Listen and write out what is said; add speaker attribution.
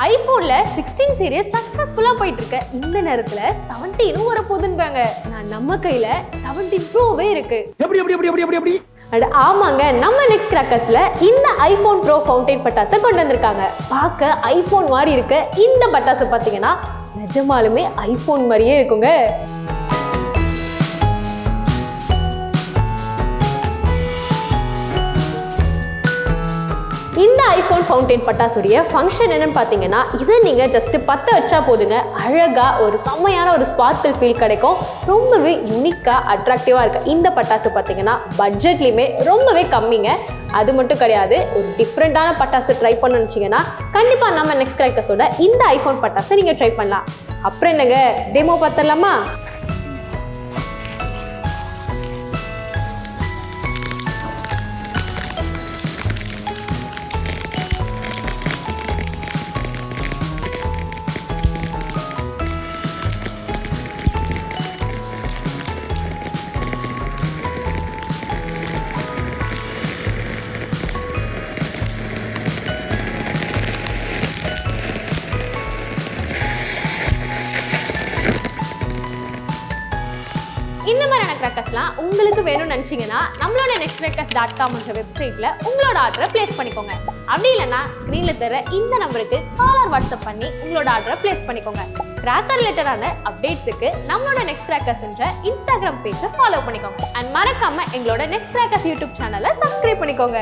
Speaker 1: ஐபோன்ல 16 series சக்சஸ்ஃபுல்லா போயிட்டு இருக்க இந்த நேரத்துல 17 வர போகுதுன்றாங்க. நம்ம கையில 17 ப்ரோவே இருக்கு.
Speaker 2: எப்படி
Speaker 1: ஆமாங்க, நம்ம நெக்ஸ்ட் கிராக்கர்ஸ்ல இந்த ஐபோன் ப்ரோ ஃபவுண்டைன் பட்டாசை கொண்டு வந்திருக்காங்க. பார்க்க ஐபோன் மாதிரி இருக்க இந்த பட்டாசு பாத்தீங்கன்னா நிஜமாலுமே ஐபோன் மாதிரியே இருக்குங்க. இந்த ஐபோன் ஃபவுண்டைன் பட்டாசுடைய ஃபங்க்ஷன் என்னன்னு பார்த்தீங்கன்னா, இதை நீங்கள் ஜஸ்ட் 10 வச்சா போதுங்க, அழகாக ஒரு செம்மையான ஒரு ஸ்பார்க்கிள் ஃபீல் கிடைக்கும். ரொம்பவே யூனிக்காக அட்ராக்டிவாக இருக்க இந்த பட்டாசு பார்த்தீங்கன்னா பட்ஜெட்லேயுமே ரொம்பவே கம்மிங்க. அது மட்டும் கிடையாது, ஒரு டிஃப்ரெண்ட்டான பட்டாசு ட்ரை பண்ண நினச்சிங்கன்னா கண்டிப்பாக நம்ம நெக்ஸ்ட் கிராக்கர்ஸோட இந்த ஐபோன் பட்டாசை நீங்கள் ட்ரை பண்ணலாம். அப்புறம் என்னங்க, டெமோ பார்த்துடலாமா? இந்த மாதிரியான கிராக்கர்ஸ்லாம் உங்களுக்கு வேணும்னு நினச்சிங்கன்னா நம்மளோட nextcrackers.com என்ற வெப்சைட்டில் உங்களோட ஆர்டரை பிளேஸ் பண்ணிக்கோங்க. அப்படி இல்லைன்னா ஸ்க்ரீனில் தர இந்த நம்பருக்கு கால் ஆர் வாட்ஸ்அப் பண்ணி உங்களோட ஆர்டரை பிளேஸ் பண்ணிக்கோங்க. கிராக்கர் ரிலேட்டடான அப்டேட்ஸுக்கு நம்மளோட நெக்ஸ்ட் கிராக்கர்ஸ் என்ற இன்ஸ்டாகிராம் பேஜை ஃபாலோ பண்ணிக்கோங்க. அண்ட் மறக்காம எங்களோட நெக்ஸ்ட் கிராக்கர்ஸ் யூடியூப் சேனலை சப்ஸ்கிரைப் பண்ணிக்கோங்க.